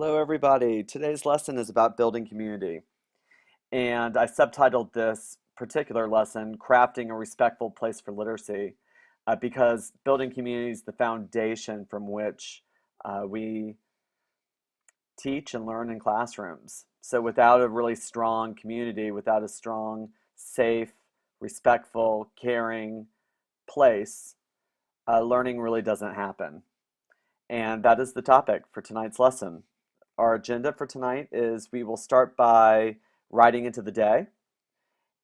Hello, everybody. Today's lesson is about building community. And I subtitled this particular lesson, Crafting a Respectful Place for Literacy, because building community is the foundation from which we teach and learn in classrooms. So without a really strong community, without a strong, safe, respectful, caring place, learning really doesn't happen. And that is the topic for tonight's lesson. Our agenda for tonight is we will start by writing into the day,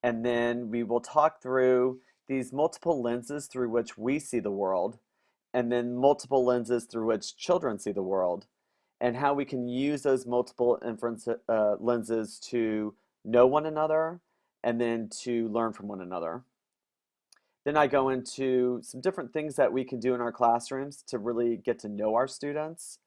and then we will talk through these multiple lenses through which we see the world, and then multiple lenses through which children see the world, and how we can use those multiple lenses to know one another and then to learn from one another. Then I go into some different things that we can do in our classrooms to really get to know our students.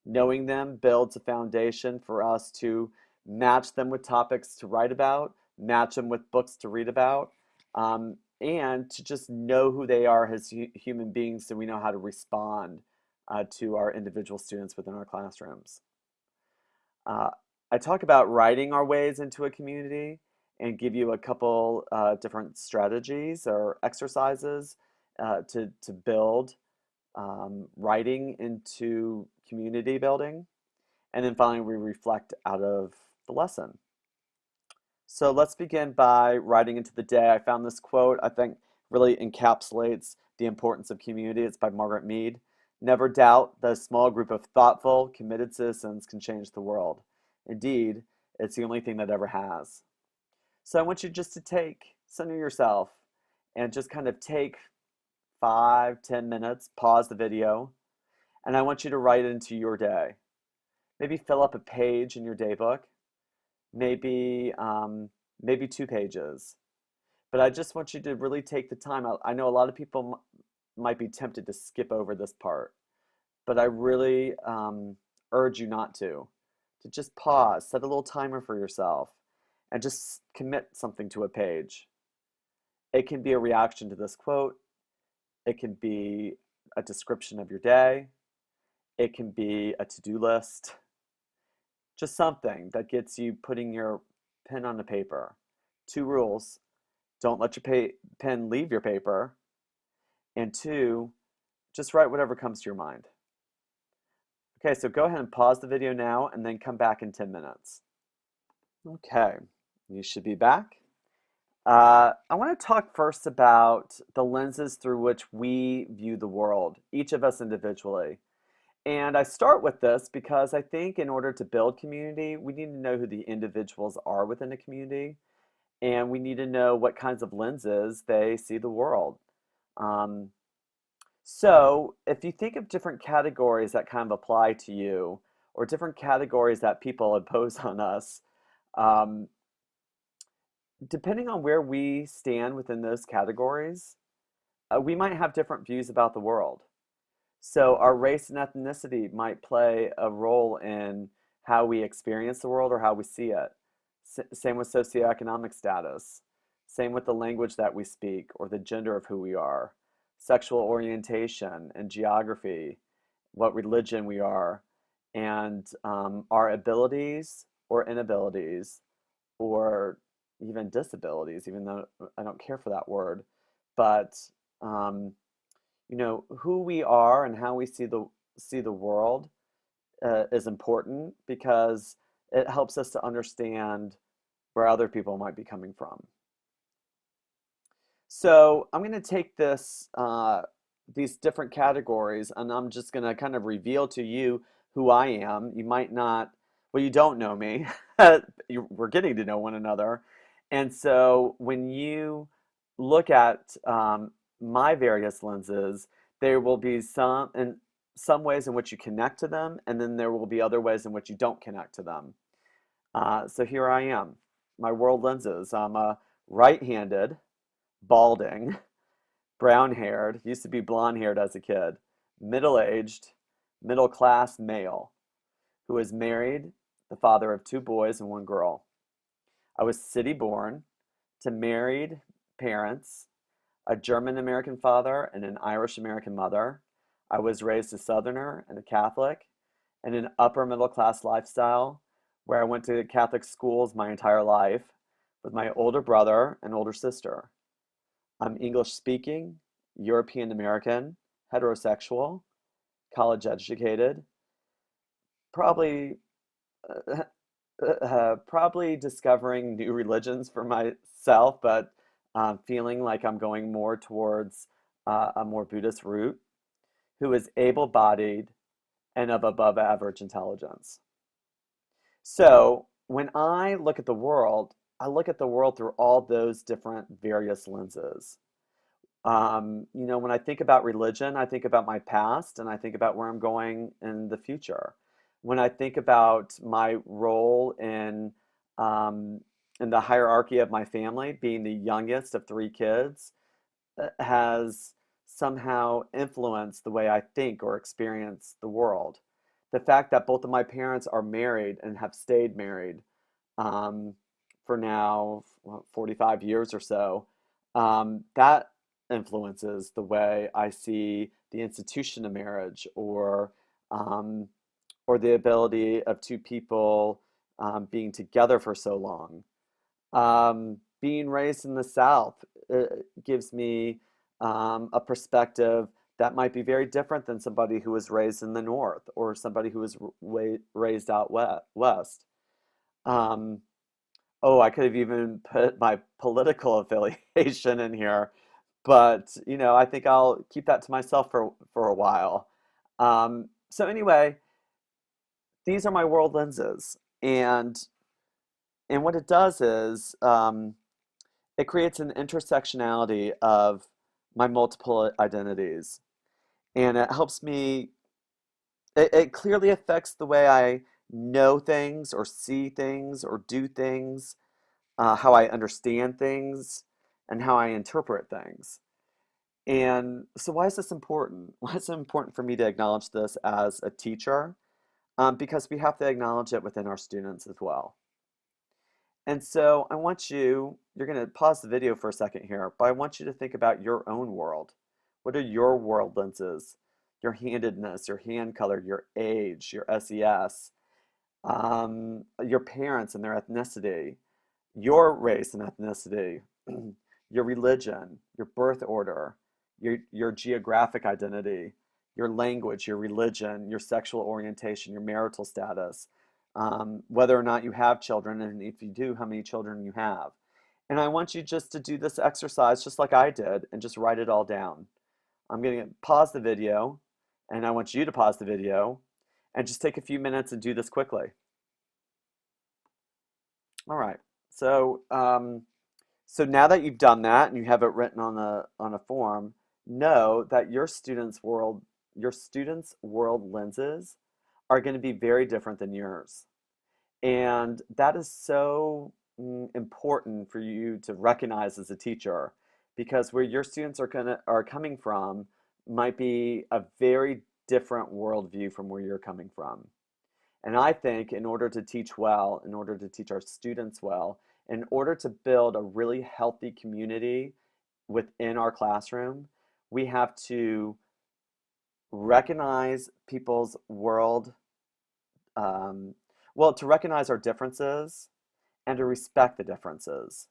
Knowing them builds a foundation for us to match them with topics to write about, match them with books to read about, and to just know who they are as human beings so we know how to respond to our individual students within our classrooms. Uh, I talk about writing our ways into a community and give you a couple different strategies or exercises to build writing into community building. And then finally, we reflect out of the lesson. So let's begin by writing into the day. I found this quote I think really encapsulates the importance of community. It's by Margaret Mead. Never doubt that a small group of thoughtful, committed citizens can change the world. Indeed, it's the only thing that ever has. So I want you just to center yourself and just kind of take 5, 10 minutes, pause the video, and I want you to write it into your day. Maybe fill up a page in your day book, maybe maybe 2 pages. But I just want you to really take the time out. I know a lot of people might be tempted to skip over this part, but I really urge you not to just pause, set a little timer for yourself, and just commit something to a page. It can be a reaction to this quote. It can be a description of your day. It can be a to-do list. Just something that gets you putting your pen on the paper. 2 rules: don't let your pen leave your paper. And 2, just write whatever comes to your mind. Okay, so go ahead and pause the video now and then come back in 10 minutes. Okay, you should be back. I want to talk first about the lenses through which we view the world, each of us individually. And I start with this because I think in order to build community, we need to know who the individuals are within a community, and we need to know what kinds of lenses they see the world. Um, so if you think of different categories that kind of apply to you, or different categories that people impose on us, um, depending on where we stand within those categories, we might have different views about the world. So our race and ethnicity might play a role in how we experience the world or how we see it. Same with socioeconomic status. Same with the language that we speak or the gender of who we are. Sexual orientation and geography, what religion we are, and our abilities or inabilities or even disabilities, even though I don't care for that word, but um, who we are and how we see the world is important because it helps us to understand where other people might be coming from. So I'm going to take these different categories, and I'm just going to kind of reveal to you who I am. You might not, well, you don't know me. We're getting to know one another. And so when you look at my various lenses, there will be some ways in which you connect to them, and then there will be other ways in which you don't connect to them. So here I am, my world lenses. I'm a right-handed, balding, brown-haired, used to be blonde-haired as a kid, middle-aged, middle-class male who is married, the father of 2 boys and 1 girl. I was city-born to married parents, a German American father and an Irish American mother. I was raised a Southerner and a Catholic, in an upper middle class lifestyle where I went to Catholic schools my entire life with my older brother and older sister. I'm English speaking, European American, heterosexual, college educated, probably probably discovering new religions for myself, but feeling like I'm going more towards a more Buddhist route, who is able-bodied and of above average intelligence. So when I look at the world, I look at the world through all those different various lenses. When I think about religion, I think about my past and I think about where I'm going in the future. When I think about my role um, in the hierarchy of my family, being the youngest of three kids, has somehow influenced the way I think or experience the world. The fact that both of my parents are married and have stayed married um, for now 45 years or so, that influences the way I see the institution of marriage um, or the ability of two people being together for so long. Being raised in the South gives me a perspective that might be very different than somebody who was raised in the North or somebody who was raised out west. Um, oh, I could have even put my political affiliation in here, but I think I'll keep that to myself for a while. So anyway, these are my world lenses, and what it does is it creates an intersectionality of my multiple identities, and it helps me. It clearly affects the way I know things, or see things, or do things, how I understand things, and how I interpret things. And so, why is this important? Why is it important for me to acknowledge this as a teacher? Because we have to acknowledge it within our students as well. And so I want you're going to pause the video for a second here, but I want you to think about your own world. What are your world lenses? Your handedness, your hand color, your age, your SES, your parents and their ethnicity, your race and ethnicity, your religion, your birth order, your geographic identity, your language, your religion, your sexual orientation, your marital status, whether or not you have children, and if you do, how many children you have. And I want you just to do this exercise just like I did and just write it all down. I'm going to pause the video, and I want you to pause the video and just take a few minutes and do this quickly. All right. So, so now that you've done that and you have it written on a form, know that your students' world lenses are going to be very different than yours. And that is so important for you to recognize as a teacher, because where your students are coming from might be a very different worldview from where you're coming from. And I think in order to teach well, in order to teach our students well, in order to build a really healthy community within our classroom, we have to recognize people's world, um, well, to recognize our differences and to respect the differences.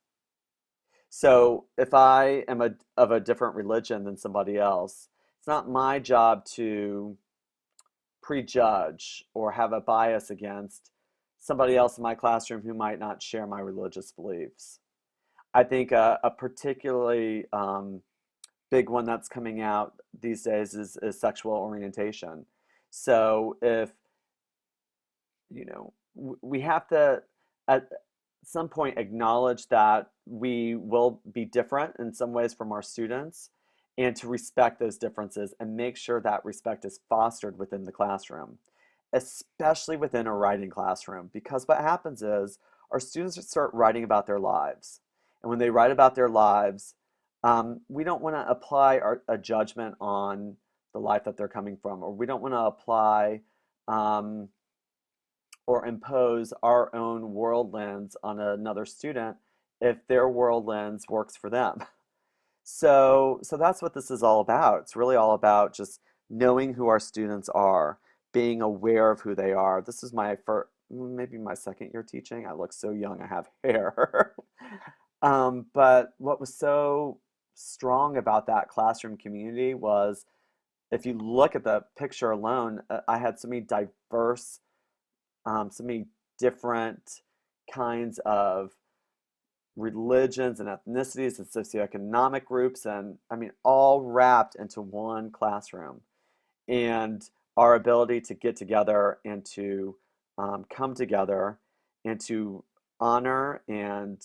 So if I am of a different religion than somebody else, it's not my job to prejudge or have a bias against somebody else in my classroom who might not share my religious beliefs. I think a particularly big one that's coming out these days is sexual orientation. So if, we have to at some point acknowledge that we will be different in some ways from our students, and to respect those differences and make sure that respect is fostered within the classroom, especially within a writing classroom. Because what happens is our students start writing about their lives. And when they write about their lives, we don't want to apply a judgment on the life that they're coming from, or we don't want to apply um, or impose our own world lens on another student if their world lens works for them. So that's what this is all about. It's really all about just knowing who our students are, being aware of who they are. This is my first, maybe my second year teaching. I look so young, I have hair. But what was so strong about that classroom community was if you look at the picture alone, I had so many diverse, so many different kinds of religions and ethnicities and socioeconomic groups, and I mean, all wrapped into one classroom. And our ability to get together and to come together and to honor and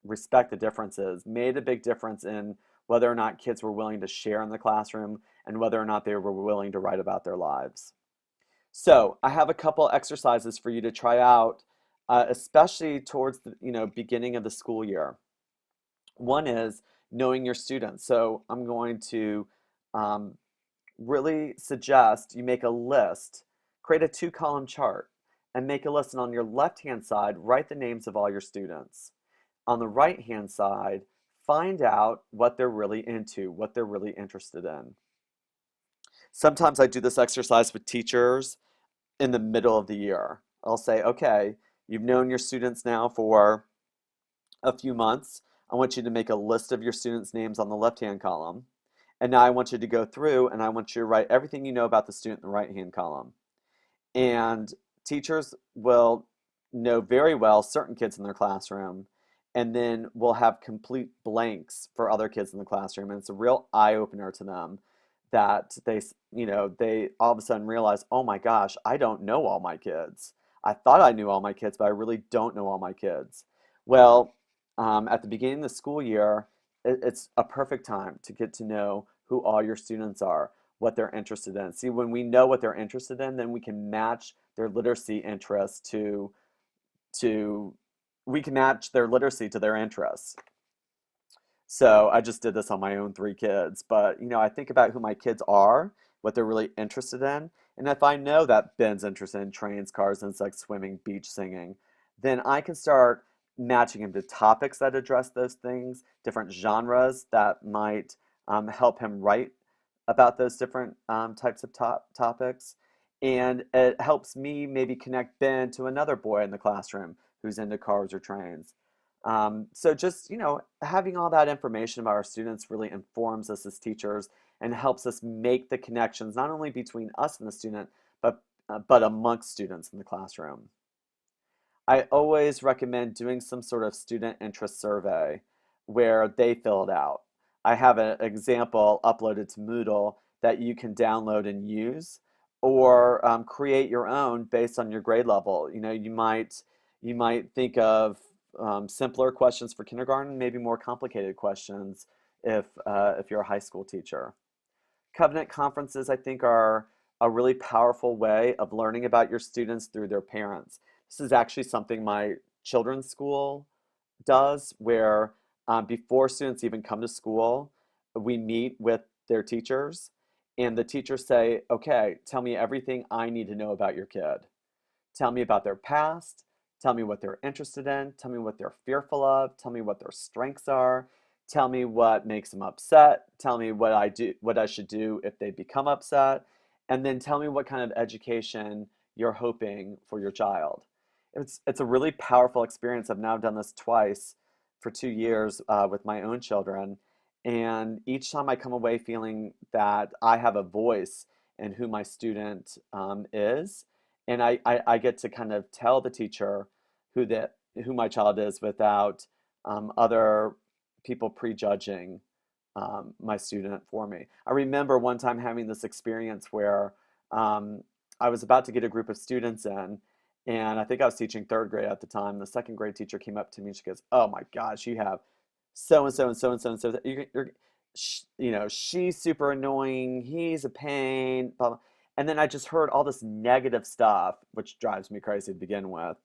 respect the differences made a big difference in whether or not kids were willing to share in the classroom and whether or not they were willing to write about their lives. So I have a couple exercises for you to try out, especially towards the beginning of the school year. One is knowing your students. So I'm going to um, really suggest you make a list, create a two-column chart, and make a list. And on your left-hand side, write the names of all your students. On the right-hand side, find out what they're really into, what they're really interested in. Sometimes I do this exercise with teachers in the middle of the year. I'll say, okay, you've known your students now for a few months. I want you to make a list of your students' names on the left-hand column. And now I want you to go through and I want you to write everything you know about the student in the right-hand column. And teachers will know very well certain kids in their classroom, and then will have complete blanks for other kids in the classroom. And it's a real eye-opener to them that they all of a sudden realize, oh my gosh, I don't know all my kids. I thought I knew all my kids, but I really don't know all my kids. Well, at the beginning of the school year, it's a perfect time to get to know who all your students are, what they're interested in. See, when we know what they're interested in, then we can match their literacy interests to we can match their literacy to their interests. So I just did this on my own three kids, but I think about who my kids are, what they're really interested in, and if I know that Ben's interested in trains, cars, insects, swimming, beach singing, then I can start matching him to topics that address those things, different genres that might help him write about those different types of topics. And it helps me maybe connect Ben to another boy in the classroom who's into cars or trains. So just, having all that information about our students really informs us as teachers and helps us make the connections not only between us and the student, but amongst students in the classroom. I always recommend doing some sort of student interest survey where they fill it out. I have an example uploaded to Moodle that you can download and use, or create your own based on your grade level. You might think of simpler questions for kindergarten, maybe more complicated questions if you're a high school teacher. Covenant conferences, I think, are a really powerful way of learning about your students through their parents. This is actually something my children's school does, where before students even come to school, we meet with their teachers, and the teachers say, okay, tell me everything I need to know about your kid. Tell me about their past. Tell me what they're interested in. Tell me what they're fearful of. Tell me what their strengths are. Tell me what makes them upset. Tell me what I should do if they become upset. And then tell me what kind of education you're hoping for your child. It's a really powerful experience. I've now done this twice for 2 years with my own children. And each time I come away feeling that I have a voice in who my student is, and I get to kind of tell the teacher who my child is without other people prejudging my student for me. I remember one time having this experience where I was about to get a group of students in, and I think I was teaching third grade at the time. The second grade teacher came up to me and she goes, "Oh my gosh, you have so and so and so and so and so. She's super annoying. He's a pain." Blah, blah. And then I just heard all this negative stuff, which drives me crazy to begin with,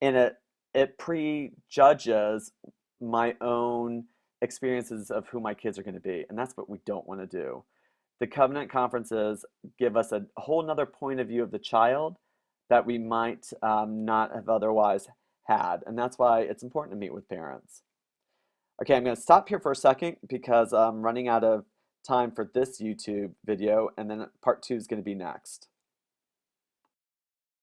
and it prejudges my own experiences of who my kids are going to be, and that's what we don't want to do. The covenant conferences give us a whole nother point of view of the child that we might not have otherwise had, and that's why it's important to meet with parents. Okay, I'm going to stop here for a second because I'm running out of time for this YouTube video, and then part two is going to be next.